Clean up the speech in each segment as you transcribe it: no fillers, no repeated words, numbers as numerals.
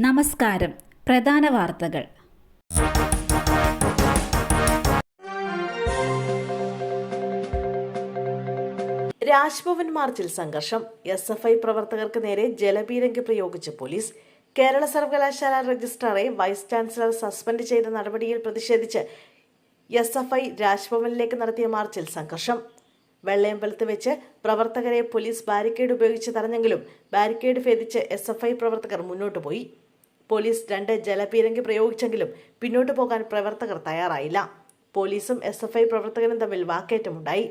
നമസ്കാരം. പ്രധാന വാർത്തകൾ. രാജ്ഭവൻ മാർച്ചിൽ സംഘർഷം. SFI പ്രവർത്തകർക്ക് നേരെ ജലപീരങ്കി പ്രയോഗിച്ച് പോലീസ്. കേരള സർവകലാശാല രജിസ്ട്രാറെ വൈസ് ചാൻസലർ സസ്പെൻഡ് ചെയ്ത നടപടിയിൽ പ്രതിഷേധിച്ച് SFI രാജ്ഭവനിലേക്ക് നടത്തിയ മാർച്ചിൽ സംഘർഷം. വെള്ളയമ്പലത്ത് വെച്ച് പ്രവർത്തകരെ പോലീസ് ബാരിക്കേഡ് ഉപയോഗിച്ച് തടഞ്ഞെങ്കിലും ബാരിക്കേഡ് ഭേദിച്ച് SFI പ്രവർത്തകർ മുന്നോട്ട് പോയി. പോലീസ് 2 ജലപീരങ്കി പ്രയോഗിച്ചെങ്കിലും പിന്നോട്ടു പോകാൻ പ്രവർത്തകർ തയ്യാറായില്ല. പോലീസും SFI പ്രവർത്തകരും തമ്മിൽ വാക്കേറ്റമുണ്ടായി.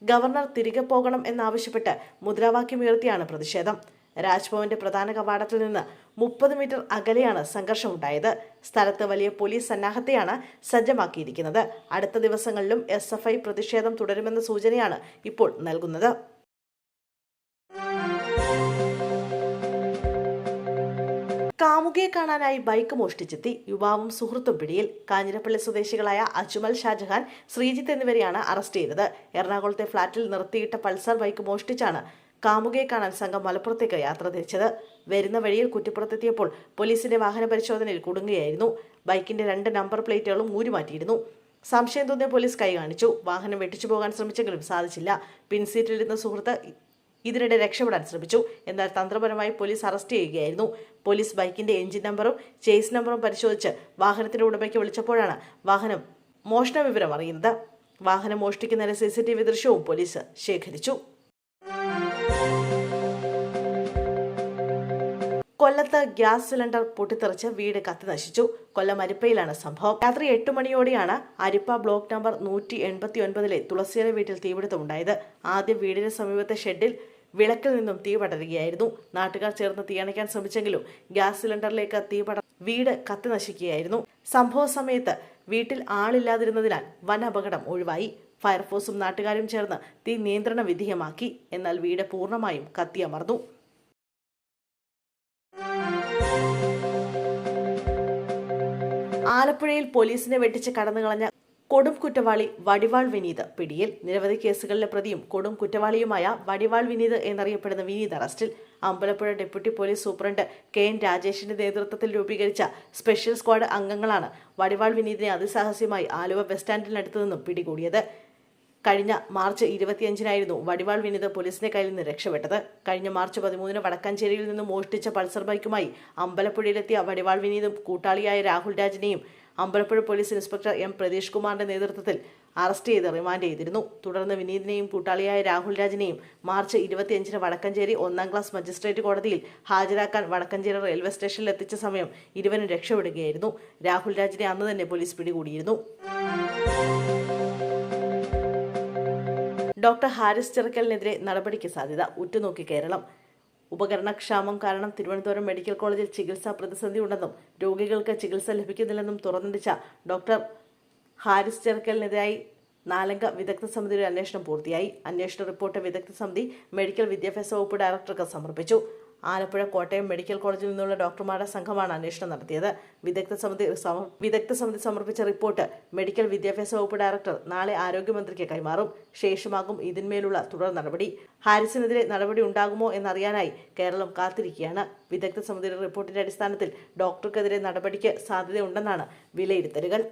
ഗവർണർ തിരികെ പോകണം എന്നാവശ്യപ്പെട്ട് മുദ്രാവാക്യമുയർത്തിയാണ് പ്രതിഷേധം. രാജ്ഭവന്റെ പ്രധാന കവാടത്തിൽ നിന്ന് 30 മീറ്റർ അകലെയാണ് സംഘർഷമുണ്ടായത്. സ്ഥലത്ത് വലിയ പോലീസ് സന്നാഹത്തെയാണ് സജ്ജമാക്കിയിരിക്കുന്നത്. അടുത്ത ദിവസങ്ങളിലും SFI പ്രതിഷേധം തുടരുമെന്ന സൂചനയാണ് ഇപ്പോൾ നൽകുന്നത്. കാമുകിയെ കാണാനായി ബൈക്ക് മോഷ്ടിച്ചെത്തി യുവാവും സുഹൃത്തും പിടിയിൽ. കാഞ്ഞിരപ്പള്ളി സ്വദേശികളായ അജ്മൽ, ഷാജഹാൻ, ശ്രീജിത്ത് എന്നിവരെയാണ് അറസ്റ്റ് ചെയ്തത്. എറണാകുളത്തെ ഫ്ളാറ്റിൽ നിർത്തിയിട്ട പൾസർ ബൈക്ക് മോഷ്ടിച്ചാണ് കാമുകിയെ കാണാൻ സംഘം മലപ്പുറത്തേക്ക് യാത്ര തിരിച്ചത്. വരുന്ന വഴിയിൽ കുറ്റിപ്പുറത്തെത്തിയപ്പോൾ പോലീസിന്റെ വാഹന പരിശോധനയിൽ കുടുങ്ങുകയായിരുന്നു. ബൈക്കിന്റെ 2 നമ്പർ പ്ലേറ്റുകളും ഊരിമാറ്റിയിരുന്നു. സംശയം തോന്നിയ പോലീസ് കൈ കാണിച്ചു. വാഹനം വെട്ടിച്ചു പോകാൻ ശ്രമിച്ചെങ്കിലും സാധിച്ചില്ല. പിൻസീറ്റിലിരുന്ന സുഹൃത്ത് ഇതിനിടെ രക്ഷപ്പെടാൻ ശ്രമിച്ചു. എന്നാൽ തന്ത്രപരമായി പോലീസ് അറസ്റ്റ് ചെയ്യുകയായിരുന്നു. പോലീസ് ബൈക്കിന്റെ എഞ്ചിൻ നമ്പറും ചേസ് നമ്പറും പരിശോധിച്ച് വാഹനത്തിന്റെ ഉടമയ്ക്ക് വിളിച്ചപ്പോഴാണ് വാഹനം മോഷണ വിവരം അറിയുന്നത്. വാഹനം മോഷ്ടിക്കുന്നതിന്റെ CCTV ദൃശ്യവും പോലീസ് ശേഖരിച്ചു. കൊല്ലത്ത് ഗ്യാസ് സിലിണ്ടർ പൊട്ടിത്തെറിച്ച് വീട് കത്തിനശിച്ചു. കൊല്ലം അരിപ്പയിലാണ് സംഭവം. രാത്രി 8 മണിയോടെയാണ് അരിപ്പ ബ്ലോക്ക് നമ്പർ 189 തുളസിയുടെ വീട്ടിൽ തീപിടുത്തമുണ്ടായത്. ആദ്യം വീടിന് സമീപത്തെ ഷെഡിൽ വിളക്കിൽ നിന്നും തീ പടരുകയായിരുന്നു. നാട്ടുകാർ ചേർന്ന് തീയണയ്ക്കാൻ ശ്രമിച്ചെങ്കിലും ഗ്യാസ് സിലിണ്ടറിലേക്ക് തീ വീട് കത്തിനശിക്കുകയായിരുന്നു. സംഭവ സമയത്ത് വീട്ടിൽ ആളില്ലാതിരുന്നതിനാൽ വൻ അപകടം ഒഴിവായി. ഫയർഫോഴ്സും നാട്ടുകാരും ചേർന്ന് തീ നിയന്ത്രണ വിധേയമാക്കി. എന്നാൽ വീട് പൂർണ്ണമായും കത്തിയമർന്നു. ആലപ്പുഴയിൽ പോലീസിനെ വെട്ടിച്ച് കടന്നുകളഞ്ഞ കൊടും കുറ്റവാളി വടിവാൾ വിനീത് പിടിയിൽ. നിരവധി കേസുകളിലെ പ്രതിയും കൊടും കുറ്റവാളിയുമായ വടിവാൾ വിനീത് എന്നറിയപ്പെടുന്ന വിനീത് അറസ്റ്റിൽ. Ambalappuzha deputy police superintendent KN രാജേഷിന്റെ നേതൃത്വത്തിൽ രൂപീകരിച്ച സ്പെഷ്യൽ സ്ക്വാഡ് അംഗങ്ങളാണ് വടിവാൾ വിനീതിനെ അതിസാഹസ്യമായി ആലുവ ബസ് സ്റ്റാൻഡിനടുത്തു നിന്നും പിടികൂടിയത്. കഴിഞ്ഞ മാർച്ച് 25-നായിരുന്നു വടിവാൾ വിനീത് പോലീസിന്റെ കയ്യിൽ നിന്ന് രക്ഷപ്പെട്ടത്. കഴിഞ്ഞ മാർച്ച് 13-ന് വടക്കാഞ്ചേരിയിൽ നിന്ന് മോഷ്ടിച്ച പൾസർ ബൈക്കുമായി അമ്പലപ്പുഴയിലെത്തിയ വടിവാൾ വിനീതും കൂട്ടാളിയായ രാഹുൽ രാജിനെയും Ambalappuzha police inspector M Pratheesh കുമാറിന്റെ നേതൃത്വത്തിൽ അറസ്റ്റ് ചെയ്ത് റിമാൻഡ് ചെയ്തിരുന്നു. തുടർന്ന് വിനീതിനെയും കൂട്ടാളിയായ രാഹുൽ രാജിനെയും മാർച്ച് 25-ന് വടക്കഞ്ചേരി 1-ാം ക്ലാസ് മജിസ്ട്രേറ്റ് കോടതിയിൽ ഹാജരാക്കാൻ വടക്കഞ്ചേരി റെയിൽവേ സ്റ്റേഷനിൽ എത്തിച്ച സമയം ഇരുവരും രക്ഷപ്പെടുകയായിരുന്നു. രാഹുൽ രാജിനെ അന്ന് തന്നെ പോലീസ് പിടികൂടിയിരുന്നു. ഡോക്ടർ ഹാരിസ് ചെറുക്കലിനെതിരെ നടപടിക്ക് സാധ്യത. ഉറ്റുനോക്കി കേരളം. ഉപകരണക്ഷാമം കാരണം തിരുവനന്തപുരം മെഡിക്കൽ കോളേജിൽ ചികിത്സാ പ്രതിസന്ധി ഉണ്ടെന്നും രോഗികൾക്ക് ചികിത്സ ലഭിക്കുന്നില്ലെന്നും തുറന്നടിച്ച ഡോക്ടർ ഹാരിസ് ചെറുക്കലിനെതിരായി 4-അംഗ വിദഗ്ധ സമിതിയുടെ അന്വേഷണം പൂർത്തിയായി. അന്വേഷണ റിപ്പോർട്ട് വിദഗ്ധ സമിതി മെഡിക്കൽ വിദ്യാഭ്യാസ വകുപ്പ് ഡയറക്ടർക്ക് സമർപ്പിച്ചു. ആലപ്പുഴ, കോട്ടയം മെഡിക്കൽ കോളേജിൽ നിന്നുള്ള ഡോക്ടർമാരുടെ സംഘമാണ് അന്വേഷണം നടത്തിയത്. വിദഗ്ധ സമിതി സമർപ്പിച്ച റിപ്പോർട്ട് മെഡിക്കൽ വിദ്യാഭ്യാസ വകുപ്പ് ഡയറക്ടർ നാളെ ആരോഗ്യമന്ത്രിക്ക് കൈമാറും. ശേഷമാകും ഇതിന്മേലുള്ള തുടർ നടപടി. ഹാരിസിനെതിരെ നടപടി ഉണ്ടാകുമോ എന്നറിയാനായി കേരളം കാത്തിരിക്കുകയാണ്. വിദഗ്ധ സമിതിയുടെ റിപ്പോർട്ടിന്റെ അടിസ്ഥാനത്തിൽ ഡോക്ടർക്കെതിരെ നടപടിക്ക് സാധ്യതയുണ്ടെന്നാണ് വിലയിരുത്തലുകൾ.